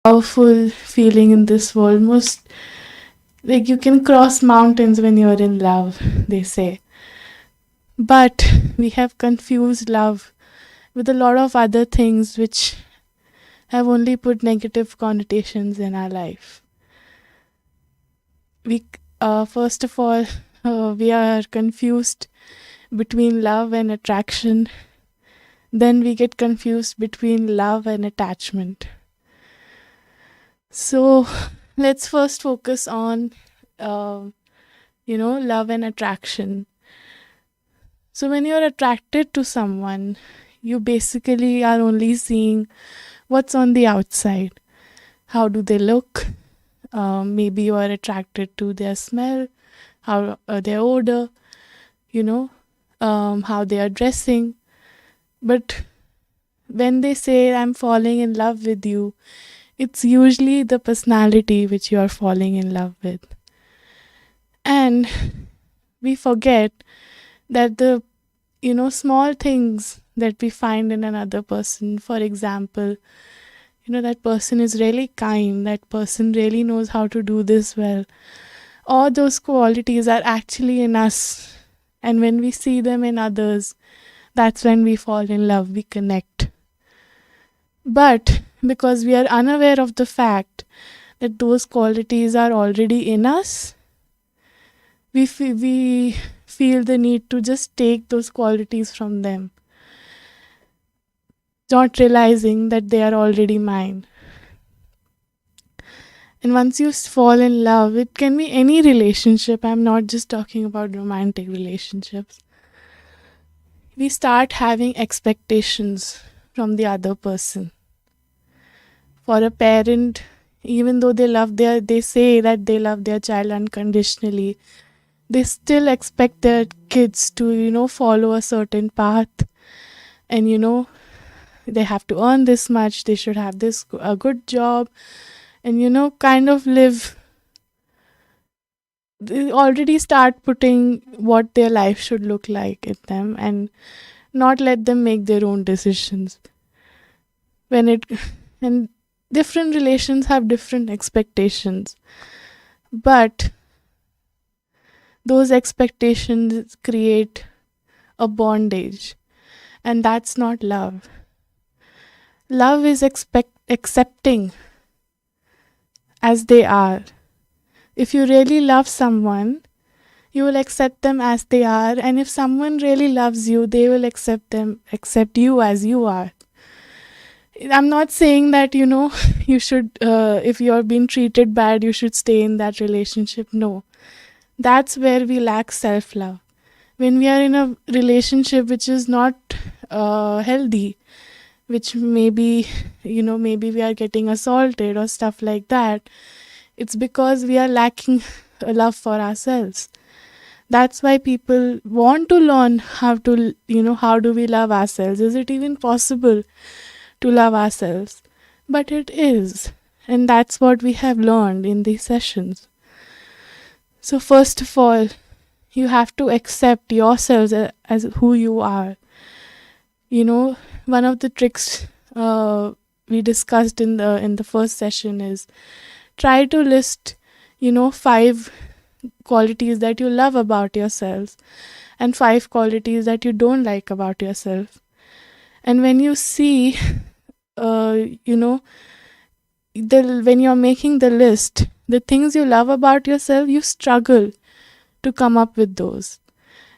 powerful feeling in this world. Most like you can cross mountains when you're in love, they say. But we have confused love with a lot of other things which have only put negative connotations in our life. We first of all we are confused between love and attraction. Then we get confused between love and attachment. So let's first focus on love and attraction. So when you're attracted to someone, you basically are only seeing what's on the outside. How do they look? Maybe you are attracted to their smell, how their odor, how they are dressing. But when they say, I'm falling in love with you, it's usually the personality which you are falling in love with. And we forget that the small things that we find in another person, for example, that person is really kind, that person really knows how to do this well, all those qualities are actually in us. And when we see them in others, that's when we fall in love, we connect. But because we are unaware of the fact that those qualities are already in us, we feel the need to just take those qualities from them, not realizing that they are already mine. And once you fall in love, it can be any relationship. I'm not just talking about romantic relationships. We start having expectations from the other person. For a parent, even though they say that they love their child unconditionally, they still expect their kids to, follow a certain path. And, they have to earn this much, they should have a good job, and, kind of live. They already start putting what their life should look like in them and not let them make their own decisions. And different relations have different expectations, but those expectations create a bondage, and that's not love. Love is accepting as they are. If you really love someone, you will accept them as they are, and if someone really loves you, they will accept you as you are. I'm not saying that, you should, if you're being treated bad, you should stay in that relationship. No. That's where we lack self-love. When we are in a relationship which is not healthy, which maybe we are getting assaulted or stuff like that, it's because we are lacking a love for ourselves. That's why people want to learn how do we love ourselves? Is it even possible to love ourselves? But it is. And that's what we have learned in these sessions. So first of all, you have to accept yourselves as who you are. One of the tricks we discussed in the first session is try to list 5 qualities that you love about yourself and 5 qualities that you don't like about yourself. And when you see when you're making the list, the things you love about yourself, you struggle to come up with those.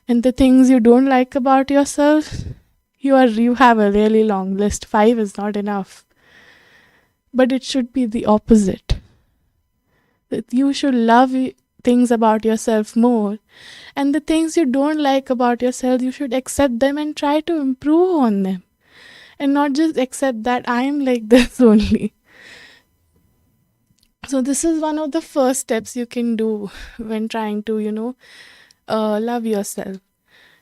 And the things you don't like about yourself, you have a really long list. 5 is not enough. But it should be the opposite. That you should love things about yourself more, and the things you don't like about yourself, you should accept them and try to improve on them, and not just accept that I am like this only. So this is one of the first steps you can do when trying to love yourself.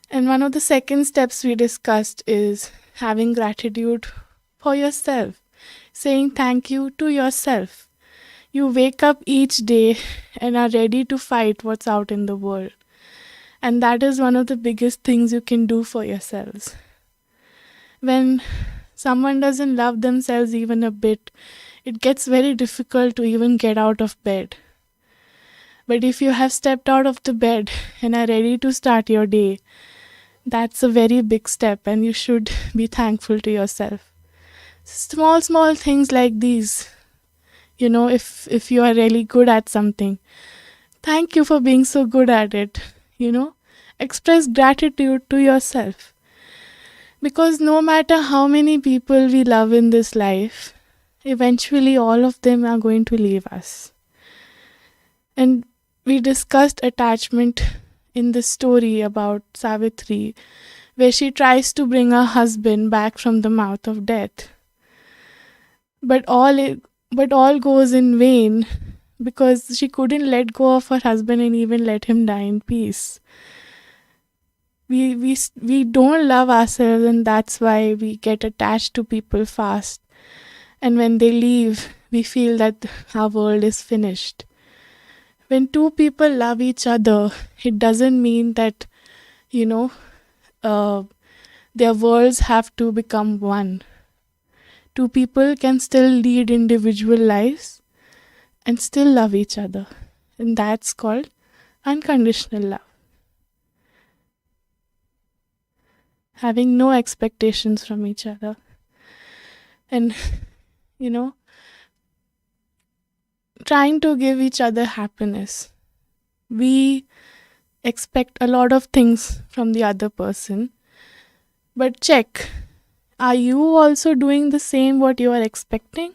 And one of the second steps we discussed is having gratitude for yourself, saying thank you to yourself. You wake up each day and are ready to fight what's out in the world. And that is one of the biggest things you can do for yourselves. When someone doesn't love themselves even a bit, it gets very difficult to even get out of bed. But if you have stepped out of the bed and are ready to start your day, that's a very big step, and you should be thankful to yourself. Small, small things like these. If you are really good at something, thank you for being so good at it. Express gratitude to yourself. Because no matter how many people we love in this life, eventually all of them are going to leave us. And we discussed attachment in the story about Savitri, where she tries to bring her husband back from the mouth of death. But all goes in vain because she couldn't let go of her husband and even let him die in peace. We don't love ourselves, and that's why we get attached to people fast. And when they leave, we feel that our world is finished. When two people love each other, it doesn't mean that, their worlds have to become one. Two people can still lead individual lives and still love each other. And that's called unconditional love. Having no expectations from each other. And, trying to give each other happiness. We expect a lot of things from the other person. But check, are you also doing the same what you are expecting?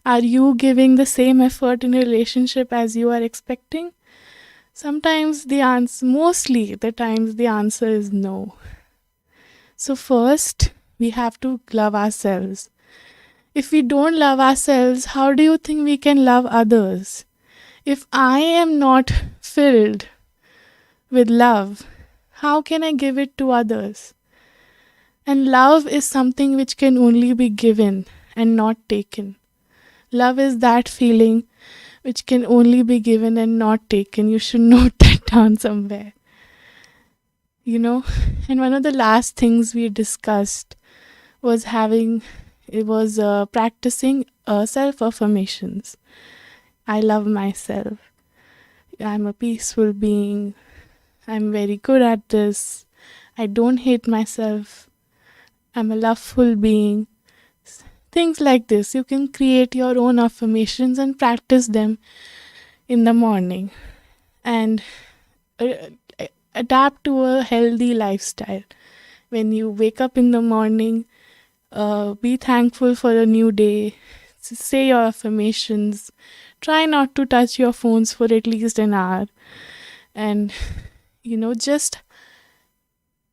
Are you giving the same effort in a relationship as you are expecting? Mostly the times the answer is no. So first, we have to love ourselves. If we don't love ourselves, how do you think we can love others? If I am not filled with love, how can I give it to others? And love is something which can only be given and not taken. Love is that feeling which can only be given and not taken. You should note that down somewhere. And one of the last things we discussed was practicing self-affirmations. I love myself. I'm a peaceful being. I'm very good at this. I don't hate myself. I'm a loveful being. Things like this. You can create your own affirmations and practice them in the morning. And adapt to a healthy lifestyle. When you wake up in the morning, be thankful for a new day. Say your affirmations. Try not to touch your phones for at least an hour. And, just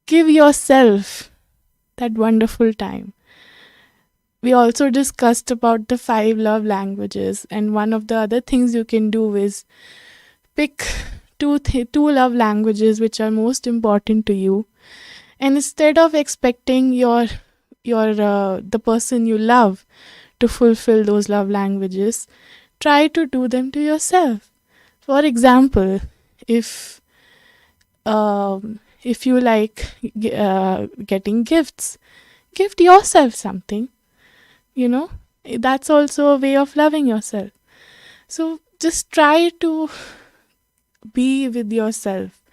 give yourself that wonderful time. We also discussed about the 5 love languages, and one of the other things you can do is pick two love languages which are most important to you, and instead of expecting the person you love to fulfill those love languages, try to do them to yourself. For example, if you like getting gifts, gift yourself something. That's also a way of loving yourself. So just try to be with yourself.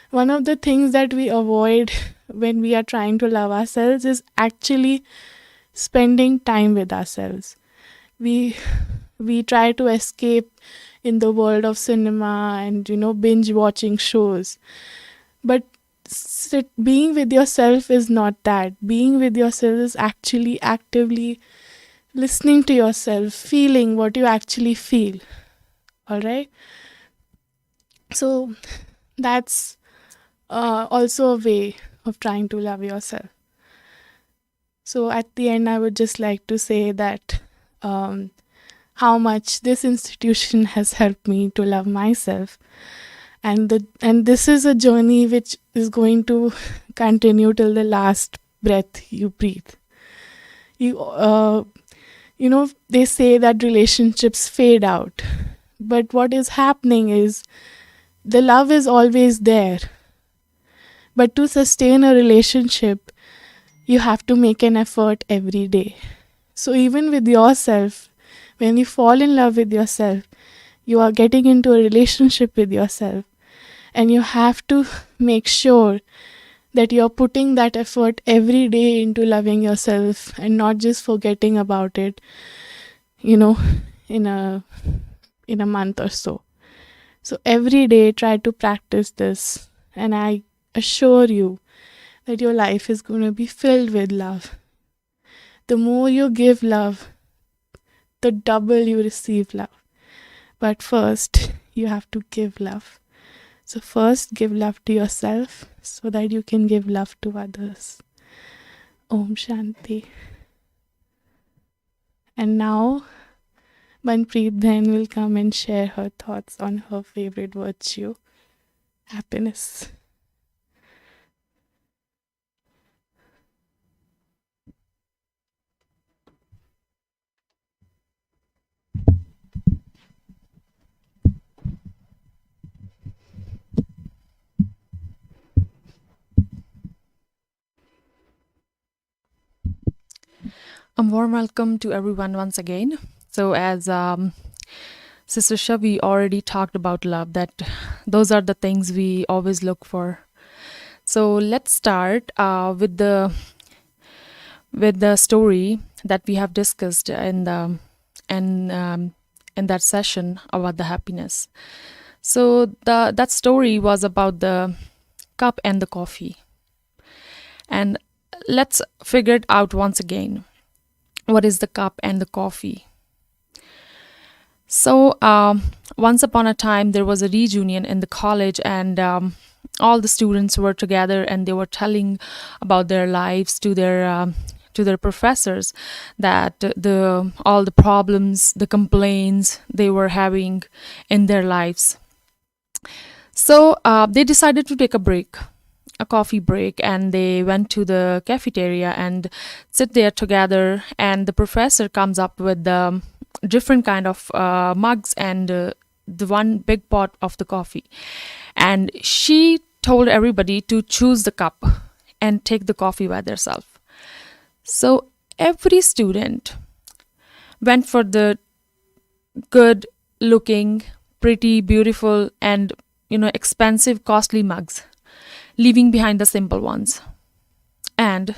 One of the things that we avoid when we are trying to love ourselves is actually spending time with ourselves. We try to escape in the world of cinema and binge watching shows. But being with yourself is not that. Being with yourself is actually actively listening to yourself, feeling what you actually feel. All right? So that's also a way of trying to love yourself. So at the end, I would just like to say that how much this institution has helped me to love myself. And this is a journey which is going to continue till the last breath you breathe. They say that relationships fade out. But what is happening is the love is always there. But to sustain a relationship, you have to make an effort every day. So even with yourself, When you fall in love with yourself, you are getting into a relationship with yourself, and you have to make sure that you're putting that effort every day into loving yourself and not just forgetting about it, you know, in a month or so. So every day try to practice this, and I assure you that your life is going to be filled with love. The more you give love, the double you receive love. But first, you have to give love. So first, give love to yourself so that you can give love to others. Om Shanti. And now, Manpreet then will come and share her thoughts on her favorite virtue, happiness. A warm welcome to everyone once again. So, as Sister Shavi already talked about love, that those are the things we always look for. So, let's start with the story that we have discussed in that session about the happiness. So, that story was about the cup and the coffee, and let's figure it out once again. What is the cup and the coffee? So, once upon a time, there was a reunion in the college, and all the students were together, and they were telling about their lives to their professors, that the all the problems, the complaints they were having in their lives. So they decided to take a break, a coffee break, and they went to the cafeteria and sit there together. And the professor comes up with the different kind of mugs and the one big pot of the coffee, and she told everybody to choose the cup and take the coffee by themselves. So every student went for the good looking, pretty, beautiful, and expensive, costly mugs, leaving behind the simple ones. And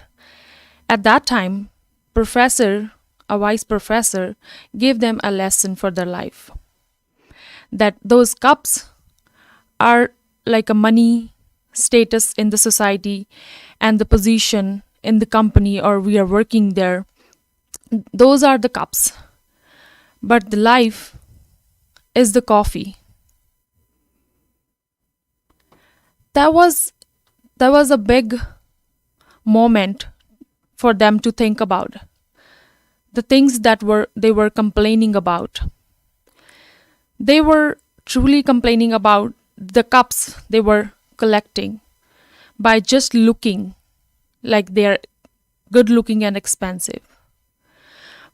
at that time, a wise professor, gave them a lesson for their life, that those cups are like a money, status in the society, and the position in the company or we are working there. Those are the cups. But the life is the coffee. That was a big moment for them to think about. The things that they were complaining about. They were truly complaining about the cups they were collecting by just looking like they're good looking and expensive.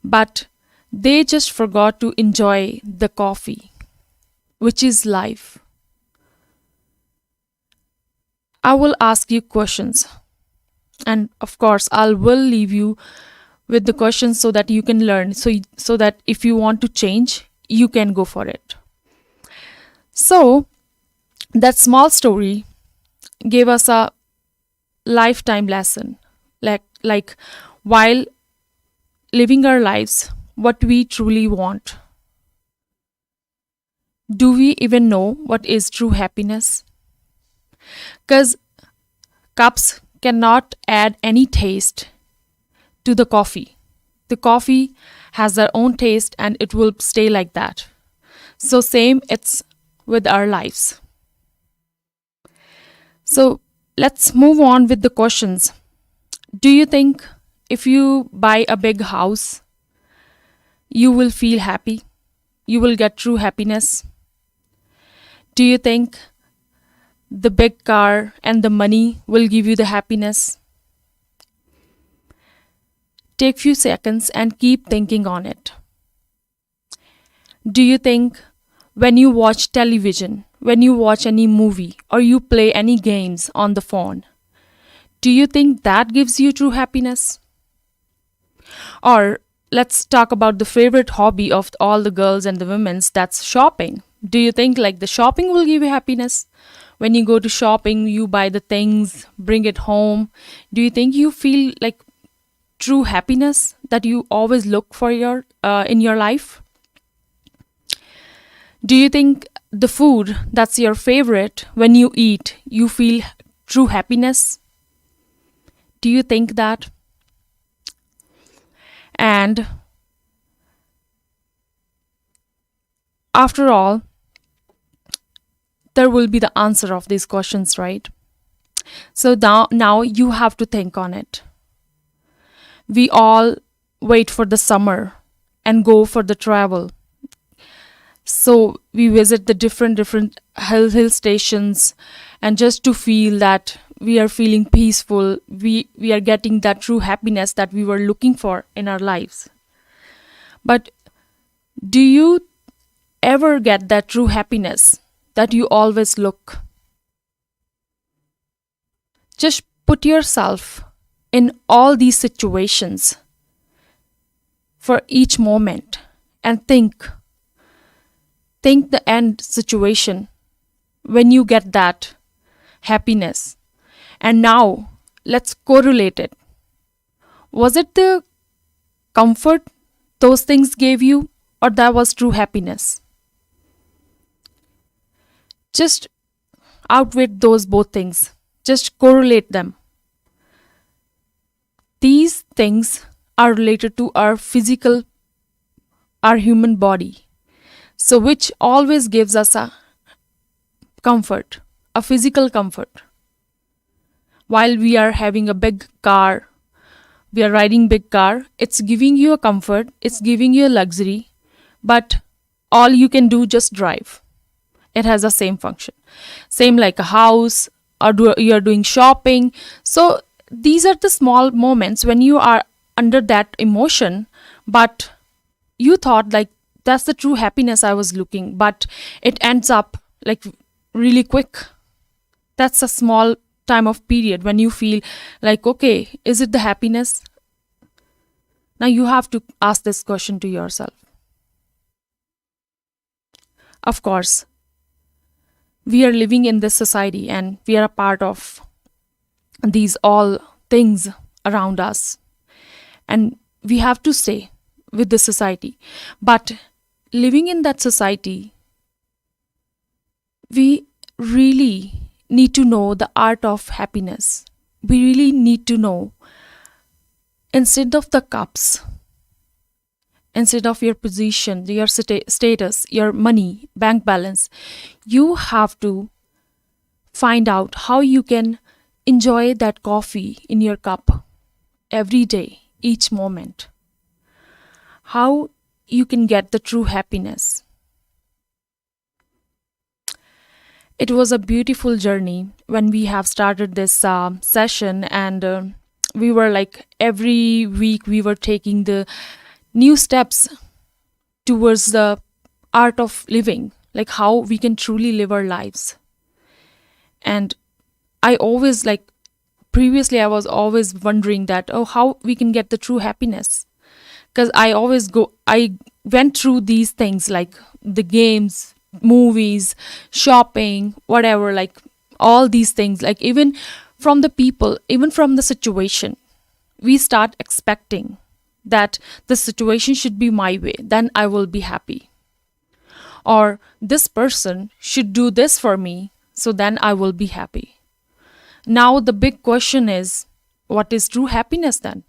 But they just forgot to enjoy the coffee, which is life. I will ask you questions, and of course I will leave you with the questions so that you can learn, so that if you want to change, you can go for it. So that small story gave us a lifetime lesson, like while living our lives, what we truly want. Do we even know what is true happiness? Because cups cannot add any taste to the coffee. The coffee has their own taste and it will stay like that. So same it's with our lives. So let's move on with the questions. Do you think if you buy a big house, you will feel happy? You will get true happiness? Do you think the big car and the money will give you the happiness? Take few seconds and keep thinking on it. Do you think when you watch television, when you watch any movie, or you play any games on the phone, do you think that gives you true happiness? Or let's talk about the favorite hobby of all the girls and the women's, that's shopping. Do you think like the shopping will give you happiness? When you go to shopping, you buy the things, bring it home. Do you think you feel like true happiness that you always look for your in your life? Do you think the food that's your favorite, when you eat, you feel true happiness? Do you think that? And after all, there will be the answer of these questions, right? So now you have to think on it. We all wait for the summer and go for the travel. So we visit the different hill stations, and just to feel that we are feeling peaceful, we are getting that true happiness that we were looking for in our lives. But do you ever get that true happiness that you always look? Just put yourself in all these situations for each moment and think the end situation when you get that happiness. And now let's correlate it. Was it the comfort those things gave you, or that was true happiness? Just outweigh those both things. Just correlate them. These things are related to our physical, our human body. So which always gives us a comfort, a physical comfort. While we are having a big car, we are riding big car, it's giving you a comfort, it's giving you a luxury, but all you can do just drive. It has the same function. Same like a house, or you're doing shopping. So these are the small moments when you are under that emotion, but you thought like that's the true happiness I was looking, but it ends up like really quick. That's a small time of period when you feel like, okay, is it the happiness? Now you have to ask this question to yourself. Of course, we are living in this society and we are a part of these all things around us, and we have to stay with the society. But living in that society, we really need to know the art of happiness. We really need to know, instead of the cups, instead of your position, your status, your money, bank balance, you have to find out how you can enjoy that coffee in your cup every day, each moment. How you can get the true happiness. It was a beautiful journey when we have started this session, and we were like every week we were taking the new steps towards the art of living, like how we can truly live our lives. And I always like, previously I was always wondering that, oh, how we can get the true happiness, because I went through these things like the games, movies, shopping, whatever, like all these things, like even from the people, even from the situation, we start expecting that the situation should be my way, then I will be happy. Or this person should do this for me, so then I will be happy. Now the big question is, what is true happiness then?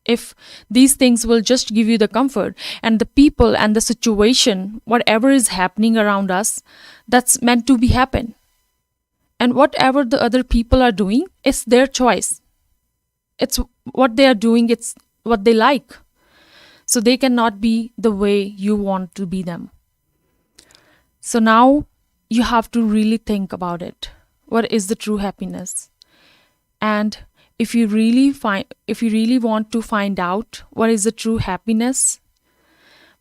If these things will just give you the comfort, and the people and the situation, whatever is happening around us, that's meant to be happen. And whatever the other people are doing, it's their choice. It's what they are doing, it's what they like. So they cannot be the way you want to be them. So now you have to really think about it. What is the true happiness? And if you really want to find out what is the true happiness,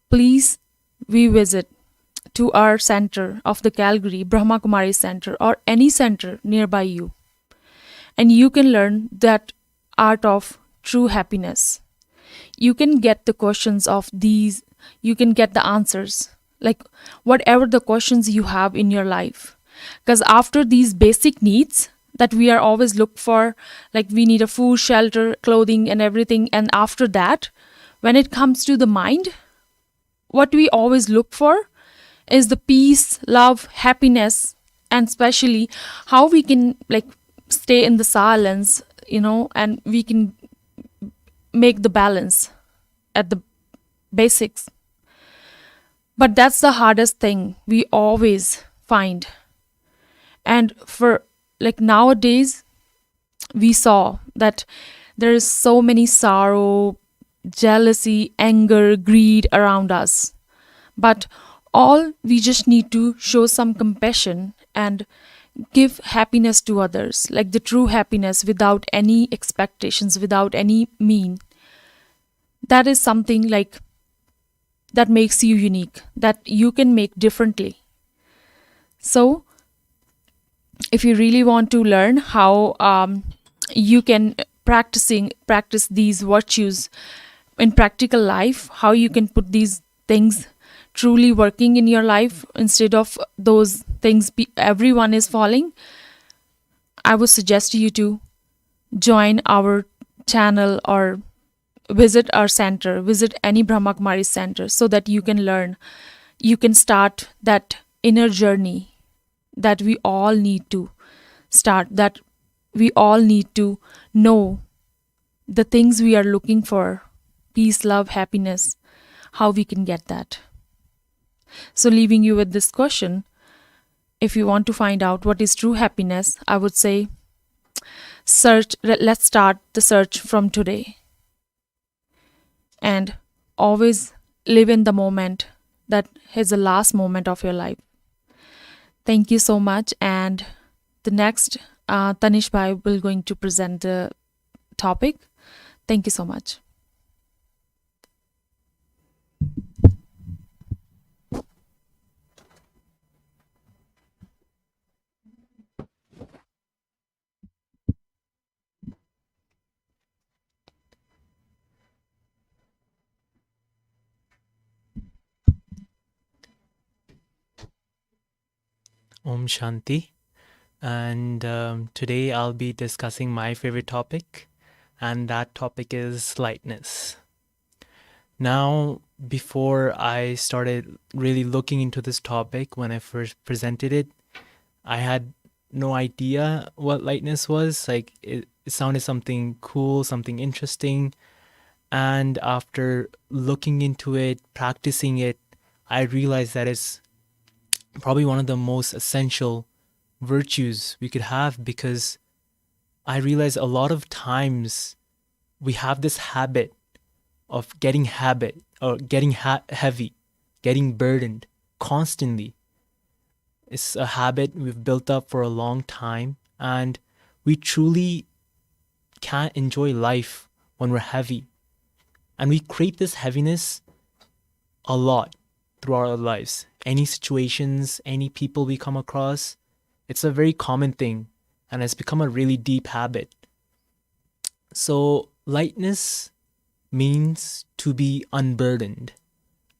please visit to our center of the Calgary Brahma Kumari Center, or any center nearby you, and you can learn that art of true happiness. you can get the questions of these, you can get the answers, like whatever the questions you have in your life. Because after these basic needs that we are always look for, like we need a food, shelter, clothing, and everything, and after that, when it comes to the mind, what we always look for is the peace, love, happiness, and especially how we can like stay in the silence, and we can make the balance at the basics. But that's the hardest thing we always find. And for like nowadays, we saw that there is so many sorrow, jealousy, anger, greed around us. But all we just need to show some compassion and give happiness to others, like the true happiness without any expectations, without any mean. That is something like that makes you unique, that you can make differently. So, if you really want to learn how you can practice these virtues in practical life, how you can put these things truly working in your life instead of those things everyone is following, I would suggest you to join our channel or visit our center, visit any Brahma Kumari center, so that you can learn, you can start that inner journey that we all need to start, that we all need to know the things we are looking for, peace, love, happiness, how we can get that. So, leaving you with this question, if you want to find out what is true happiness, I would say let's start the search from today. And always live in the moment that is the last moment of your life. Thank you so much. And the next, Tanish Bhai will going to present the topic. Thank you so much. Om Shanti. And today I'll be discussing my favorite topic, and that topic is lightness. Now, before I started really looking into this topic, when I first presented it, I had no idea what lightness was. Like, it sounded something cool, something interesting. And after looking into it, practicing it, I realized that it's probably one of the most essential virtues we could have, because I realize a lot of times we have this habit of getting heavy, getting burdened constantly. It's a habit we've built up for a long time, and we truly can't enjoy life when we're heavy. And we crave this heaviness a lot throughout our lives. Any situations, any people we come across, it's a very common thing, and it's become a really deep habit. So lightness means to be unburdened,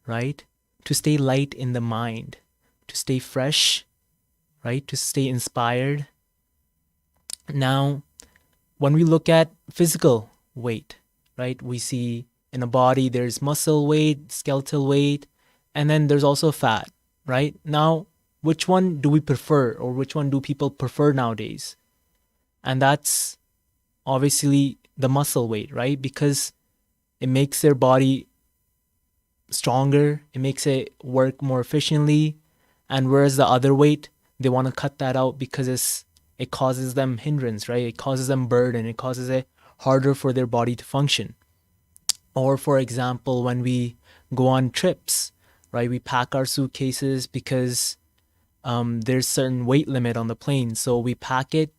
right? To stay light in the mind, to stay fresh, right? To stay inspired. Now, when we look at physical weight, right? We see in a body there's muscle weight, skeletal weight, and then there's also fat, right? Now, which one do we prefer, or which one do people prefer nowadays? And that's obviously the muscle weight, right? Because it makes their body stronger, it makes it work more efficiently. And whereas the other weight, they want to cut that out because it causes them hindrance, right? It causes them burden, it causes it harder for their body to function. Or for example, when we go on trips, right? We pack our suitcases because there's certain weight limit on the plane. So we pack it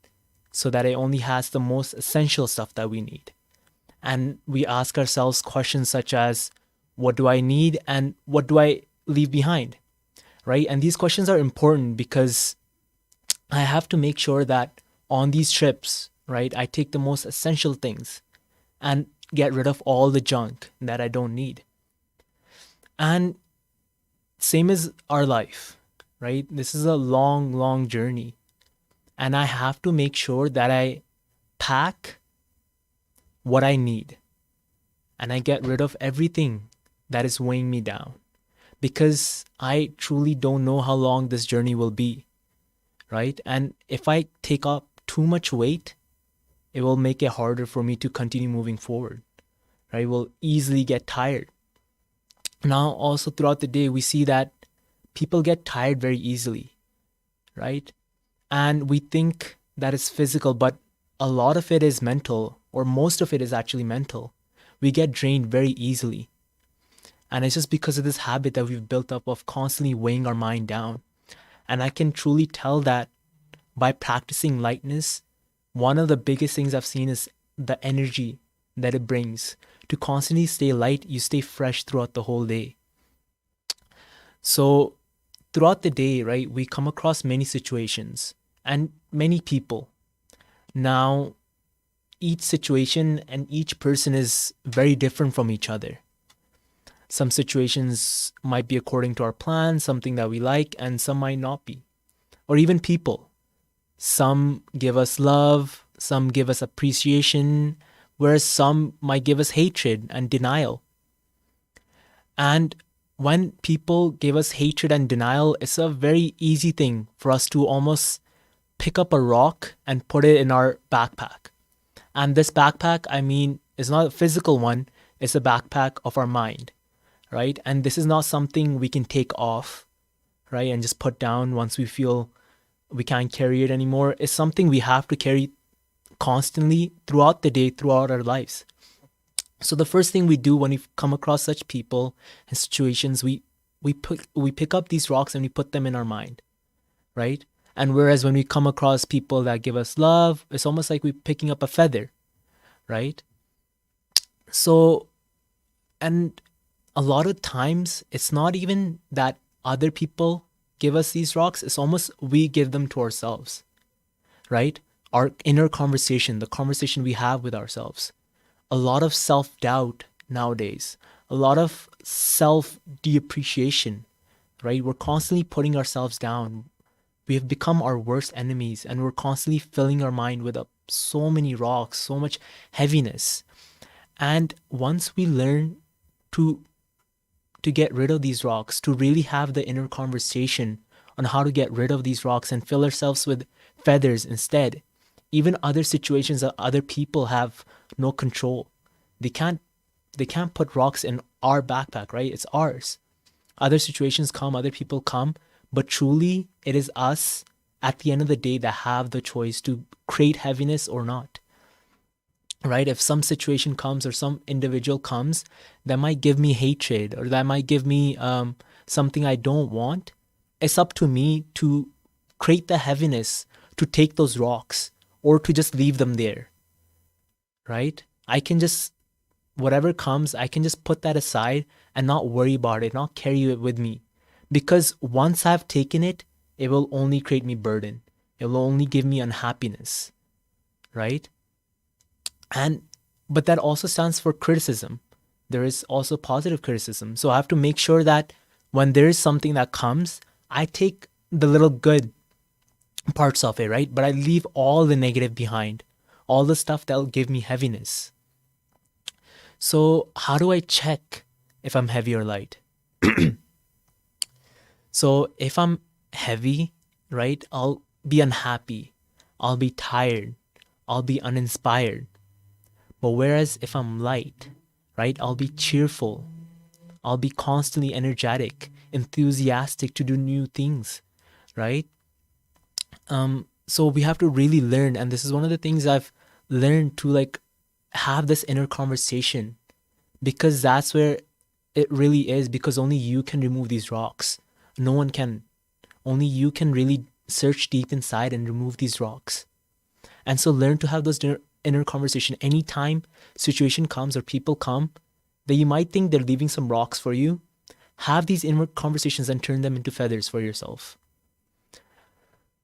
so that it only has the most essential stuff that we need. And we ask ourselves questions such as, what do I need and what do I leave behind, right? And these questions are important because I have to make sure that on these trips, right, I take the most essential things. And get rid of all the junk that I don't need. And same as our life, right? This is a long, long journey. And I have to make sure that I pack what I need and I get rid of everything that is weighing me down, because I truly don't know how long this journey will be, right? And if I take up too much weight, it will make it harder for me to continue moving forward, right? We'll easily get tired. Now, also throughout the day, we see that people get tired very easily, right? And we think that it's physical, but a lot of it is mental, or most of it is actually mental. We get drained very easily. And it's just because of this habit that we've built up of constantly weighing our mind down. And I can truly tell that by practicing lightness, one of the biggest things I've seen is the energy that it brings. To constantly stay light, you stay fresh throughout the whole day. So throughout the day, right, we come across many situations and many people. Now, each situation and each person is very different from each other. Some situations might be according to our plan, something that we like, and some might not be. Or even people. Some give us love, some give us appreciation, whereas some might give us hatred and denial. And when people give us hatred and denial, it's a very easy thing for us to almost pick up a rock and put it in our backpack. And this backpack, I mean, is not a physical one, it's a backpack of our mind, right? And this is not something we can take off, right, and just put down once we feel we can't carry it anymore. It's something we have to carry constantly throughout the day, throughout our lives. So the first thing we do when we come across such people and situations, we pick up these rocks and we put them in our mind, right? And whereas when we come across people that give us love, it's almost like we're picking up a feather, right? So, and a lot of times it's not even that other people give us these rocks, it's almost we give them to ourselves, right? Our inner conversation, the conversation we have with ourselves. A lot of self-doubt nowadays, a lot of self-depreciation, right? We're constantly putting ourselves down. We have become our worst enemies, and we're constantly filling our mind with so many rocks, so much heaviness. And once we learn to get rid of these rocks, to really have the inner conversation on how to get rid of these rocks and fill ourselves with feathers instead, even other situations that other people have no control. They can't put rocks in our backpack, right? It's ours. Other situations come, other people come, but truly it is us at the end of the day that have the choice to create heaviness or not, right? If some situation comes or some individual comes that might give me hatred or that might give me something I don't want, it's up to me to create the heaviness, to take those rocks or to just leave them there, right? I can just, whatever comes, I can just put that aside and not worry about it, not carry it with me. Because once I've taken it, it will only create me burden. It will only give me unhappiness, right? But that also stands for criticism. There is also positive criticism. So I have to make sure that when there is something that comes, I take the little good parts of it, right? But I leave all the negative behind, all the stuff that will give me heaviness. So how do I check if I'm heavy or light? So if I'm heavy, right, I'll be unhappy, I'll be tired, I'll be uninspired. But whereas if I'm light, right, I'll be cheerful, I'll be constantly energetic, enthusiastic to do new things, right? So we have to really learn, and this is one of the things I've learned, to have this inner conversation, because that's where it really is, because only you can remove these rocks. No one can. Only you can really search deep inside and remove these rocks. And so learn to have those inner conversation. Anytime situation comes or people come that you might think they're leaving some rocks for you, have these inner conversations and turn them into feathers for yourself.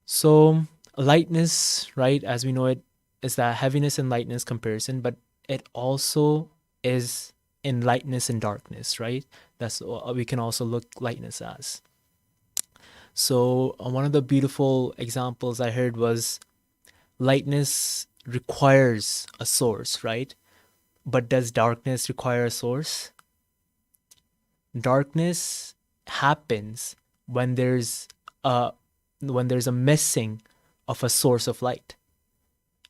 So lightness, right, as we know it, is that heaviness and lightness comparison, but it also is in lightness and darkness, right? That's what we can also look lightness as. So one of the beautiful examples I heard was lightness requires a source, right? But does darkness require a source? Darkness happens when there's a missing of a source of light,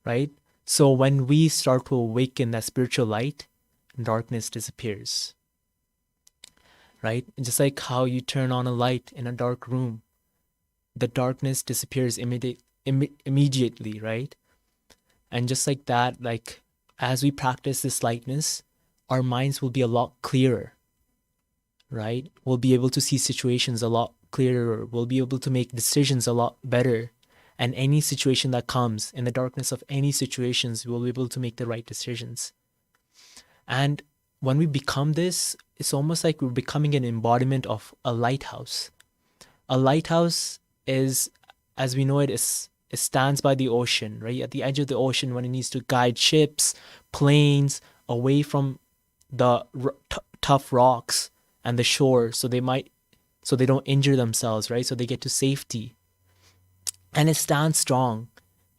right? So when we start to awaken that spiritual light, darkness disappears, right? Just like how you turn on a light in a dark room, the darkness disappears immediately, right? And just like that, like as we practice this lightness, our minds will be a lot clearer, right? We'll be able to see situations a lot clearer. We'll be able to make decisions a lot better. And any situation that comes in the darkness of any situations, we'll be able to make the right decisions. And when we become this, it's almost like we're becoming an embodiment of a lighthouse. A lighthouse is, as we know it, it stands by the ocean, right? At the edge of the ocean when it needs to guide ships, planes away from the tough rocks and the shore, so they don't injure themselves, right? So they get to safety. And it stands strong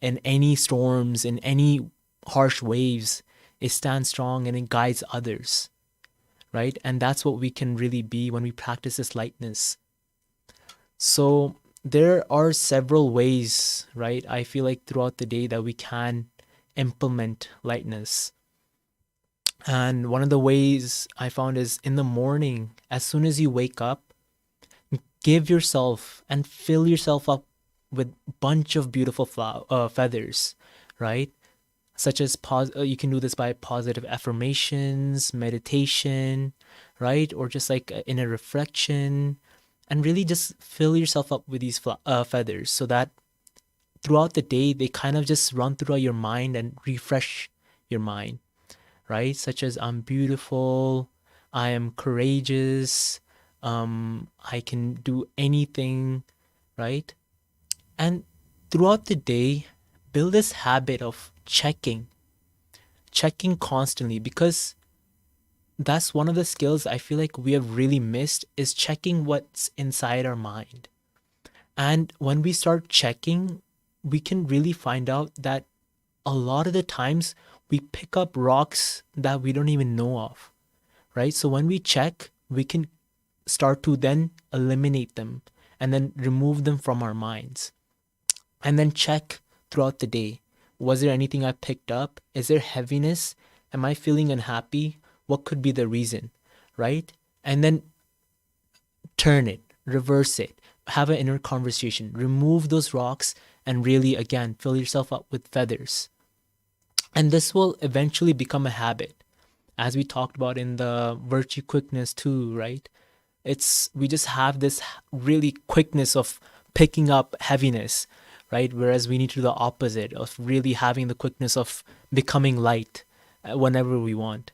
in any storms, in any harsh waves. It stands strong and it guides others, right? And that's what we can really be when we practice this lightness. So there are several ways, right? I feel like throughout the day that we can implement lightness. And one of the ways I found is in the morning, as soon as you wake up, give yourself and fill yourself up with a bunch of beautiful feathers, right? Such as you can do this by positive affirmations, meditation, right? Or just like inner reflection, and really just fill yourself up with these feathers so that throughout the day, they kind of just run throughout your mind and refresh your mind, right? Such as I'm beautiful, I am courageous, I can do anything, right? And throughout the day, build this habit of checking constantly, because that's one of the skills I feel like we have really missed, is checking what's inside our mind. And when we start checking, we can really find out that a lot of the times we pick up rocks that we don't even know of, right? So when we check, we can start to then eliminate them and then remove them from our minds. And then check throughout the day. Was there anything I picked up? Is there heaviness? Am I feeling unhappy? What could be the reason, right? And then turn it, reverse it, have an inner conversation, remove those rocks, and really, again, fill yourself up with feathers. And this will eventually become a habit, as we talked about in the virtue quickness too, right? We just have this really quickness of picking up heaviness, right? Whereas we need to do the opposite of really having the quickness of becoming light whenever we want.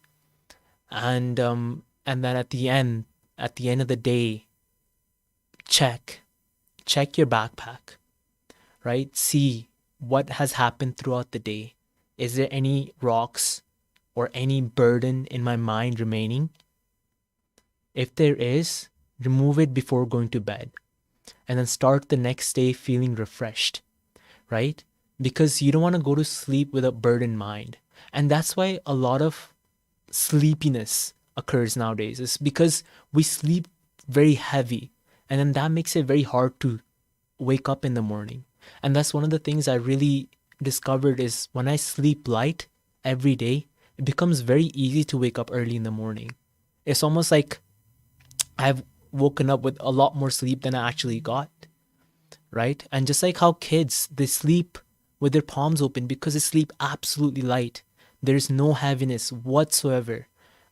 And then at the end of the day, check your backpack, right? See what has happened throughout the day. Is there any rocks or any burden in my mind remaining? If there is, remove it before going to bed, and then start the next day feeling refreshed, right? Because you don't want to go to sleep with a burdened mind. And that's why a lot of sleepiness occurs nowadays, is because we sleep very heavy, and then that makes it very hard to wake up in the morning. And that's one of the things I really discovered, is when I sleep light every day, it becomes very easy to wake up early in the morning. It's almost like I've woken up with a lot more sleep than I actually got, right? And just like how kids, they sleep with their palms open because they sleep absolutely light. There's no heaviness whatsoever,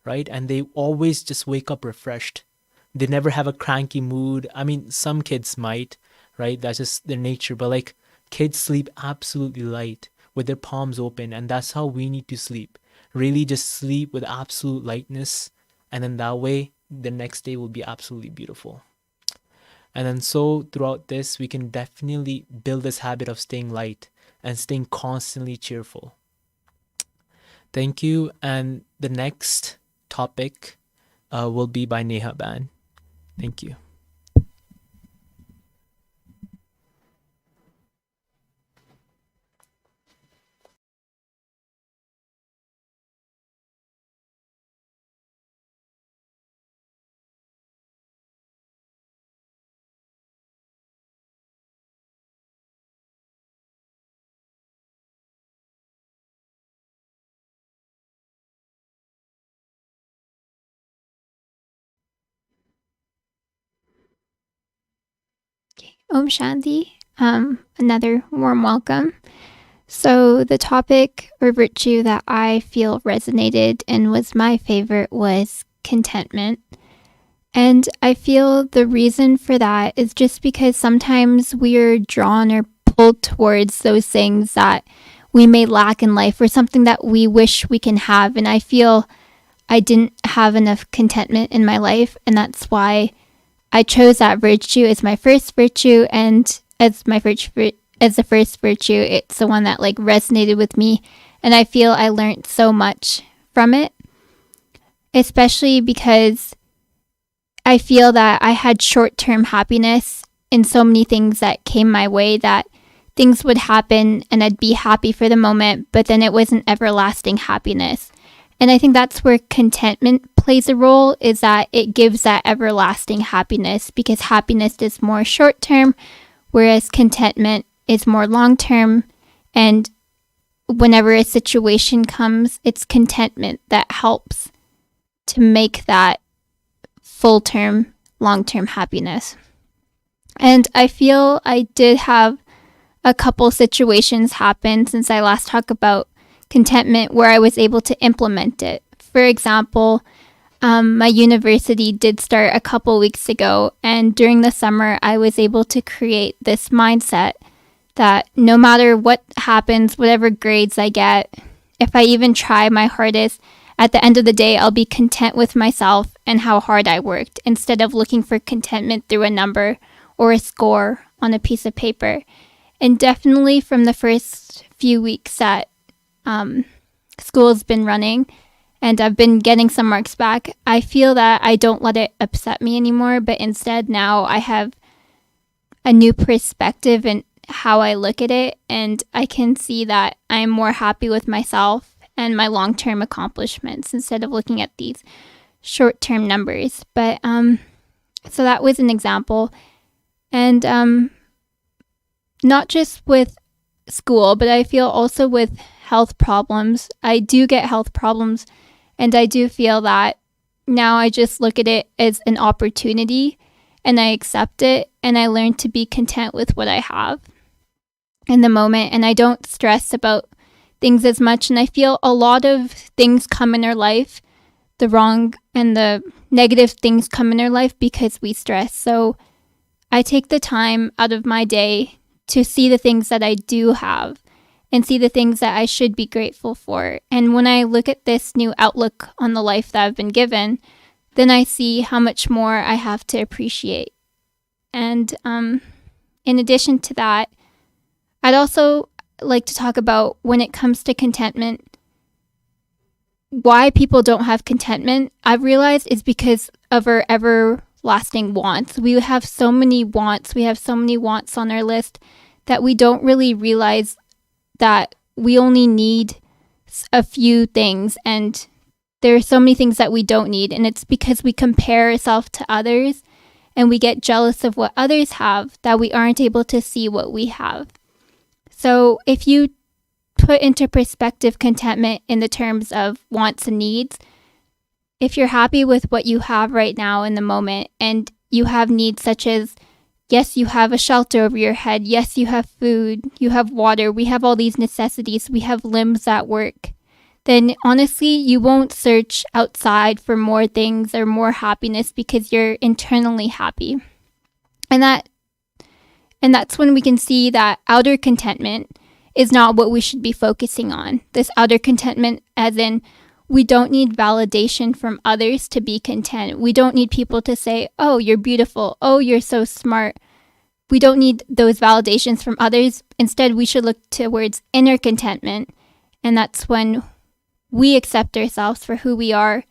right? And they always just wake up refreshed. They never have a cranky mood. I mean, some kids might, right? That's just their nature. But like, kids sleep absolutely light with their palms open. And that's how we need to sleep. Really just sleep with absolute lightness. And then that way, the next day will be absolutely beautiful. And then so throughout this, we can definitely build this habit of staying light and staying constantly cheerful. Thank you. And the next topic will be by Neha Ban. Thank you. Om Shanti. Another warm welcome. So the topic or virtue that I feel resonated and was my favorite was contentment. And I feel the reason for that is just because sometimes we're drawn or pulled towards those things that we may lack in life or something that we wish we can have. And I feel I didn't have enough contentment in my life, and that's why I chose that virtue as my first virtue, and as the first virtue, it's the one that like resonated with me, and I feel I learned so much from it, especially because I feel that I had short-term happiness in so many things that came my way, that things would happen and I'd be happy for the moment, but then it wasn't everlasting happiness. And I think that's where contentment plays a role, is that it gives that everlasting happiness, because happiness is more short-term, whereas contentment is more long-term. And whenever a situation comes, it's contentment that helps to make that full-term, long-term happiness. And I feel I did have a couple situations happen since I last talked about contentment where I was able to implement it. For example, my university did start a couple weeks ago, and during the summer I was able to create this mindset that no matter what happens, whatever grades I get, if I even try my hardest, at the end of the day I'll be content with myself and how hard I worked, instead of looking for contentment through a number or a score on a piece of paper. And definitely from the first few weeks that school's been running and I've been getting some marks back, I feel that I don't let it upset me anymore, but instead now I have a new perspective in how I look at it, and I can see that I'm more happy with myself and my long-term accomplishments instead of looking at these short-term numbers. But so that was an example. And not just with school, but I feel also with health problems. I do get health problems, and I do feel that now I just look at it as an opportunity and I accept it, and I learn to be content with what I have in the moment, and I don't stress about things as much. And I feel a lot of things come in our life, the wrong and the negative things come in our life because we stress. So I take the time out of my day to see the things that I do have and see the things that I should be grateful for. And when I look at this new outlook on the life that I've been given, then I see how much more I have to appreciate. And in addition to that, I'd also like to talk about, when it comes to contentment, why people don't have contentment. I've realized is because of our everlasting wants. We have so many wants. We have so many wants on our list that we don't really realize that we only need a few things, and there are so many things that we don't need. And it's because we compare ourselves to others and we get jealous of what others have that we aren't able to see what we have. So if you put into perspective contentment in the terms of wants and needs, if you're happy with what you have right now in the moment, and you have needs such as, yes, you have a shelter over your head, yes, you have food, you have water, we have all these necessities, we have limbs that work, then honestly, you won't search outside for more things or more happiness because you're internally happy. And that's when we can see that outer contentment is not what we should be focusing on. This outer contentment, as in, we don't need validation from others to be content. We don't need people to say, oh, you're beautiful. Oh, you're so smart. We don't need those validations from others. Instead, we should look towards inner contentment. And that's when we accept ourselves for who we are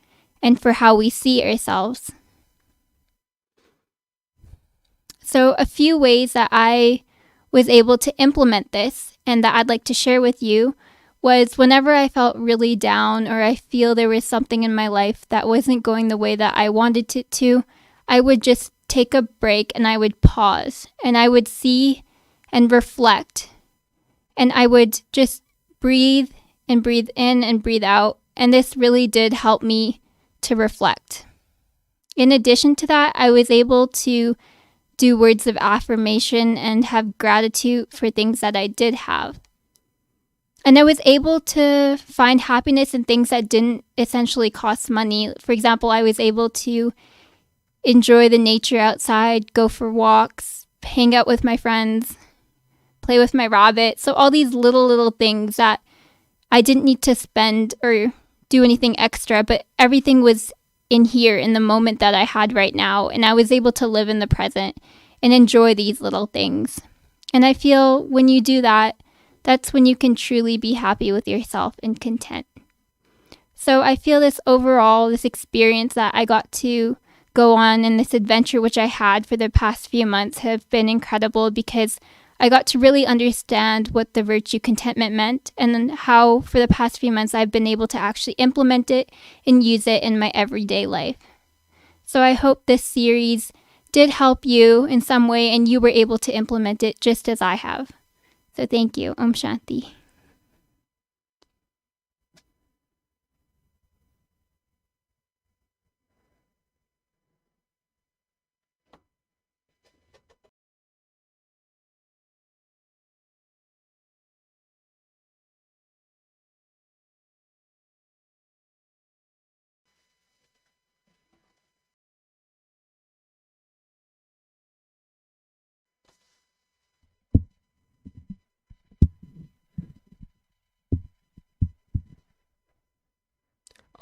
and for how we see ourselves. So a few ways that I was able to implement this and that I'd like to share with you was whenever I felt really down or I feel there was something in my life that wasn't going the way that I wanted it to, I would just take a break and I would pause and I would see and reflect. And I would just breathe and breathe in and breathe out. And this really did help me to reflect. In addition to that, I was able to do words of affirmation and have gratitude for things that I did have. And I was able to find happiness in things that didn't essentially cost money. For example, I was able to enjoy the nature outside, go for walks, hang out with my friends, play with my rabbit. So all these little things that I didn't need to spend or do anything extra, but everything was in here in the moment that I had right now. And I was able to live in the present and enjoy these little things. And I feel when you do that, that's when you can truly be happy with yourself and content. So I feel this overall, this experience that I got to go on and this adventure which I had for the past few months have been incredible because I got to really understand what the virtue contentment meant and then how for the past few months I've been able to actually implement it and use it in my everyday life. So I hope this series did help you in some way and you were able to implement it just as I have. So thank you. Om Shanti.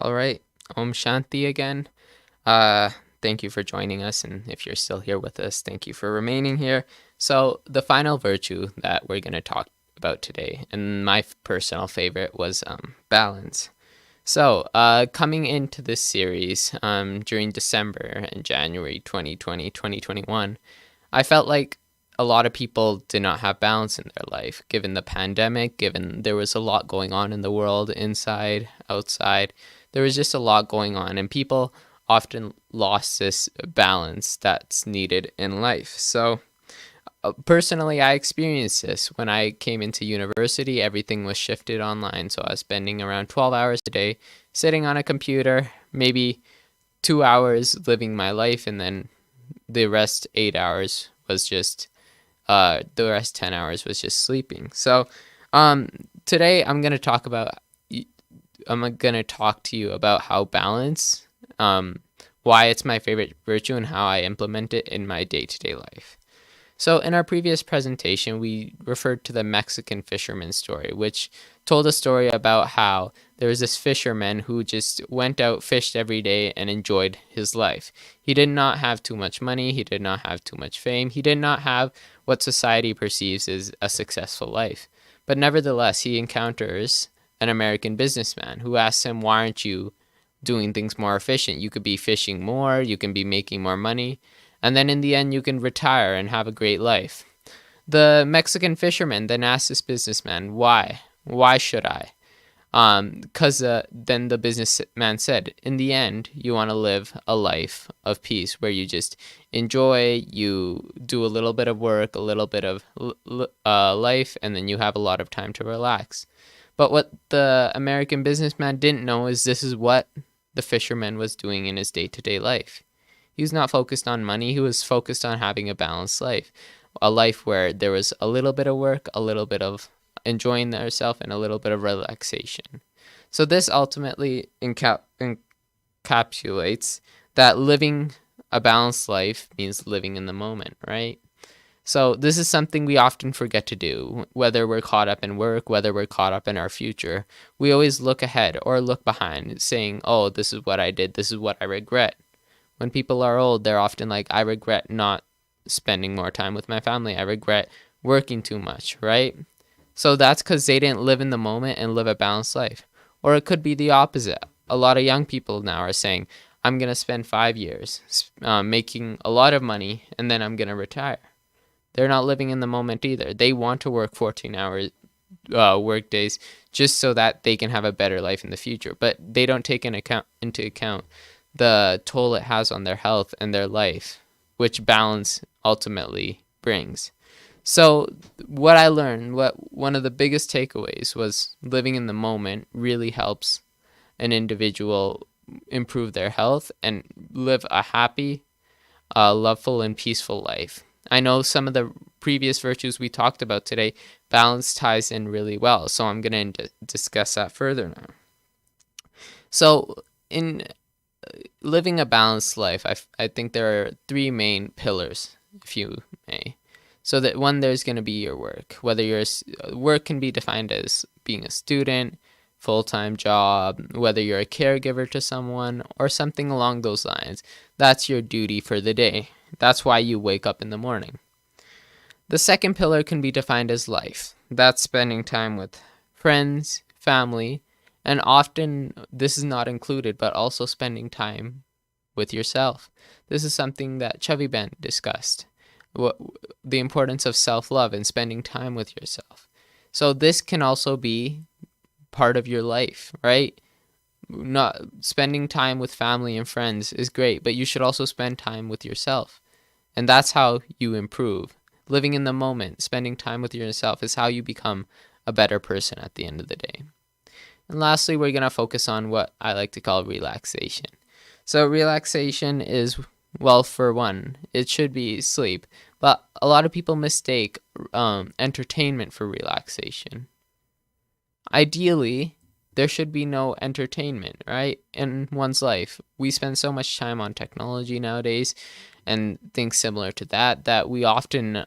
All right. Om Shanti again. Thank you for joining us. And if you're still here with us, thank you for remaining here. So the final virtue that we're going to talk about today, and my personal favorite was balance. So coming into this series during December and January 2020, 2021, I felt like a lot of people did not have balance in their life, given the pandemic, given there was a lot going on in the world, inside, outside. There was just a lot going on, and people often lost this balance that's needed in life. So personally, I experienced this when I came into university. Everything was shifted online, so I was spending around 12 hours a day sitting on a computer, maybe 2 hours living my life, and then the rest 8 hours was just the rest 10 hours was just sleeping. So today I'm going to talk to you about how balance, why it's my favorite virtue and how I implement it in my day-to-day life. So in our previous presentation, we referred to the Mexican fisherman story, which told a story about how there was this fisherman who just went out, fished every day, and enjoyed his life. He did not have too much money. He did not have too much fame. He did not have what society perceives as a successful life. But nevertheless, he encounters an American businessman who asks him, why aren't you doing things more efficient? You could be fishing more, you can be making more money, and then in the end you can retire and have a great life. The Mexican fisherman then asks this businessman, why? Why should I? Because then the businessman said, in the end, you want to live a life of peace where you just enjoy, you do a little bit of work, a little bit of life, and then you have a lot of time to relax. But what the American businessman didn't know is this is what the fisherman was doing in his day-to-day life. He was not focused on money. He was focused on having a balanced life, a life where there was a little bit of work, a little bit of enjoying yourself, and a little bit of relaxation. So this ultimately encapsulates that living a balanced life means living in the moment, right? So this is something we often forget to do, whether we're caught up in work, whether we're caught up in our future. We always look ahead or look behind, saying, oh, this is what I did, this is what I regret. When people are old, they're often like, I regret not spending more time with my family. I regret working too much, right? So that's because they didn't live in the moment and live a balanced life. Or it could be the opposite. a lot of young people now are saying, I'm going to spend 5 years making a lot of money, and then I'm going to retire. They're not living in the moment either. They want to work 14-hour work days just so that they can have a better life in the future. But they don't take into account the toll it has on their health and their life, which balance ultimately brings. So what I learned, one of the biggest takeaways was living in the moment really helps an individual improve their health and live a happy, loveful, and peaceful life. I know some of the previous virtues we talked about today, balance ties in really well, so I'm going to discuss that further now. So in living a balanced life, I think there are 3 main pillars, if you may. So that one, there's going to be your work. Whether your work can be defined as being a student, full-time job, whether you're a caregiver to someone, or something along those lines. That's your duty for the day. That's why you wake up in the morning. The second pillar can be defined as life. That's spending time with friends, family, and often this is not included, but also spending time with yourself. This is something that Chaviben discussed. The importance of self-love and spending time with yourself. So this can also be part of your life, right? Not spending time with family and friends is great, but you should also spend time with yourself. And that's how you improve. Living in the moment, spending time with yourself is how you become a better person at the end of the day. And lastly, we're going to focus on what I like to call relaxation. So relaxation is, well, for one, it should be sleep. But a lot of people mistake entertainment for relaxation. Ideally, there should be no entertainment, right, in one's life. We spend so much time on technology nowadays and things similar to that we often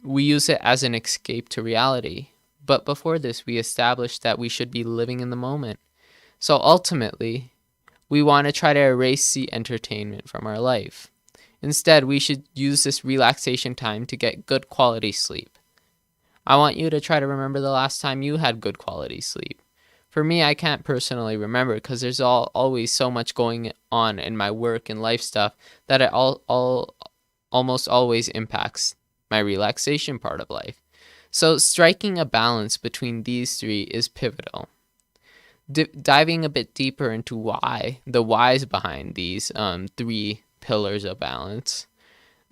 we use it as an escape to reality. But before this, we established that we should be living in the moment. So ultimately, we want to try to erase the entertainment from our life. Instead, we should use this relaxation time to get good quality sleep. I want you to try to remember the last time you had good quality sleep. For me, I can't personally remember because there's always so much going on in my work and life stuff that it almost always impacts my relaxation part of life. So striking a balance between these 3 is pivotal. Diving a bit deeper into the whys behind these 3 pillars of balance.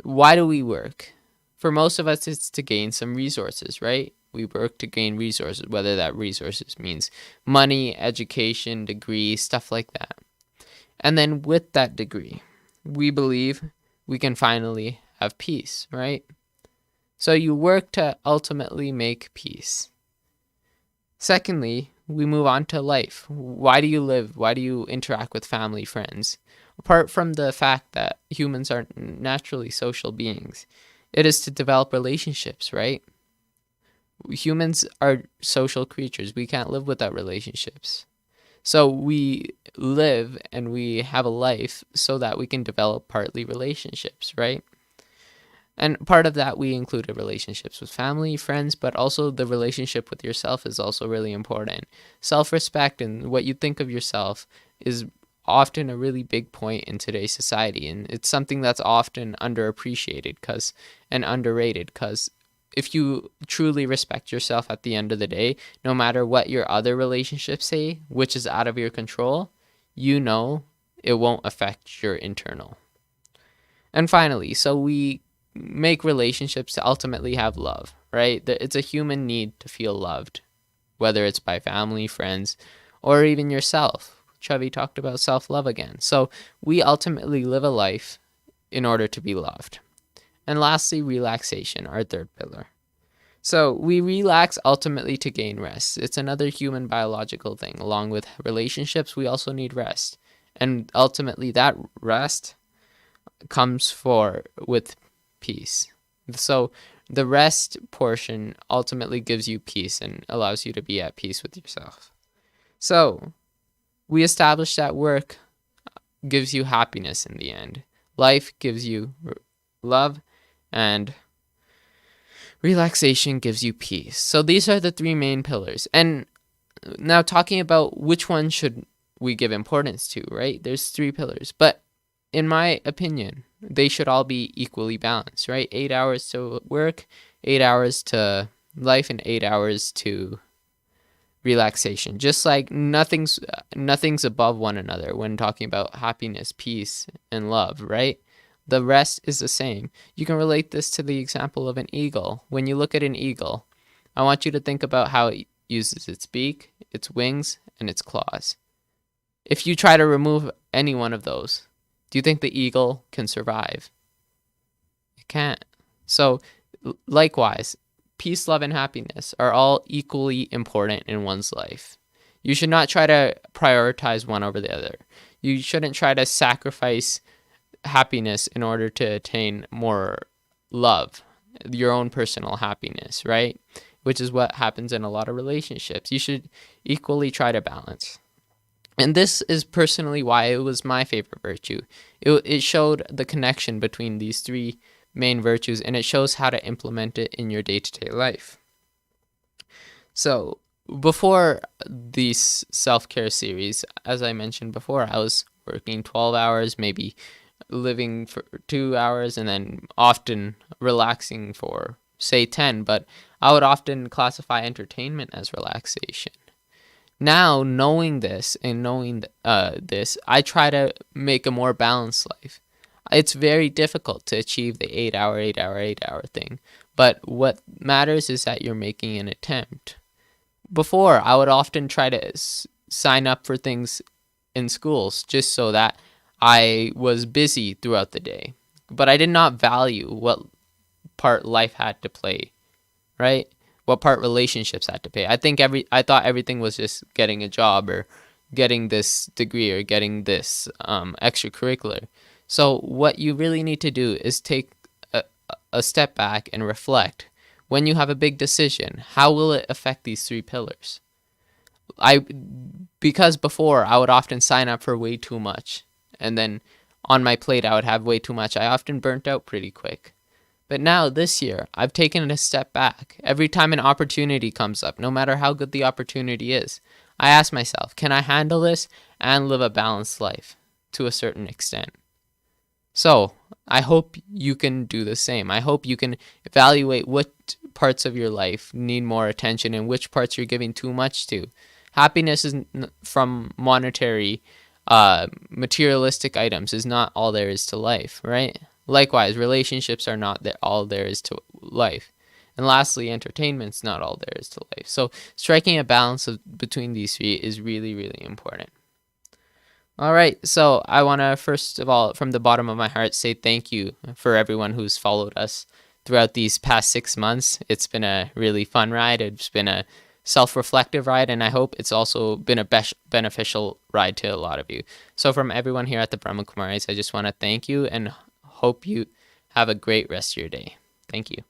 Why do we work? For most of us, it's to gain some resources, right? We work to gain resources, whether that resources means money, education, degree, stuff like that. And then with that degree, we believe we can finally have peace, right? So you work to ultimately make peace. Secondly, we move on to life. Why do you live? Why do you interact with family, friends? Apart from the fact that humans are naturally social beings, it is to develop relationships, right? Humans are social creatures. We can't live without relationships. So we live and we have a life so that we can develop partly relationships, right? And part of that, we included relationships with family, friends, but also the relationship with yourself is also really important. Self-respect and what you think of yourself is often a really big point in today's society. And it's something that's often underappreciated and underrated because if you truly respect yourself at the end of the day, no matter what your other relationships say, which is out of your control, you know it won't affect your internal. And finally, so we make relationships to ultimately have love, right? It's a human need to feel loved, whether it's by family, friends, or even yourself. Chavi talked about self-love again. So we ultimately live a life in order to be loved. And lastly, relaxation, our third pillar. So we relax ultimately to gain rest. It's another human biological thing. Along with relationships, we also need rest. And ultimately that rest comes with peace. So the rest portion ultimately gives you peace and allows you to be at peace with yourself. So we established that work gives you happiness in the end. Life gives you love, and relaxation gives you peace. So these are the 3 main pillars. And now talking about which one should we give importance to, right? There's 3 pillars. But in my opinion, they should all be equally balanced, right? 8 hours to work, 8 hours to life, and 8 hours to relaxation. Just like nothing's above one another when talking about happiness, peace, and love, right? The rest is the same. You can relate this to the example of an eagle. When you look at an eagle, I want you to think about how it uses its beak, its wings, and its claws. If you try to remove any one of those, do you think the eagle can survive? It can't. So, likewise, peace, love, and happiness are all equally important in one's life. You should not try to prioritize one over the other. You shouldn't try to sacrifice happiness in order to attain more love, your own personal happiness, right? Which is what happens in a lot of relationships. You should equally try to balance. And this is personally why it was my favorite virtue. It showed the connection between these 3 main virtues, and it shows how to implement it in your day-to-day life. So before this self-care series, as I mentioned before, I was working 12 hours, maybe living for 2 hours, and then often relaxing for, say, 10. But I would often classify entertainment as relaxation. Now, knowing this and knowing this, I try to make a more balanced life. It's very difficult to achieve the 8-hour thing. But what matters is that you're making an attempt. Before, I would often try to sign up for things in schools just so that I was busy throughout the day. But I did not value what part life had to play, right? What part relationships had to play. I thought everything was just getting a job or getting this degree or getting this extracurricular. So what you really need to do is take a step back and reflect. When you have a big decision, how will it affect these 3 pillars? Because before I would often sign up for way too much, and then on my plate I would have way too much. I often burnt out pretty quick. But now this year, I've taken a step back. Every time an opportunity comes up, no matter how good the opportunity is, I ask myself, can I handle this and live a balanced life to a certain extent? So I hope you can do the same. I hope you can evaluate what parts of your life need more attention and which parts you're giving too much to. Happiness is from monetary, materialistic items is not all there is to life, right? Likewise, relationships are not all there is to life. And lastly, entertainment's not all there is to life. So striking a balance between these 3 is really, really important. All right, so I want to first of all, from the bottom of my heart, say thank you for everyone who's followed us throughout these past 6 months. It's been a really fun ride. It's been a self-reflective ride, and I hope it's also been a beneficial ride to a lot of you. So from everyone here at the Brahma Kumaris, I just want to thank you and hope you have a great rest of your day. Thank you.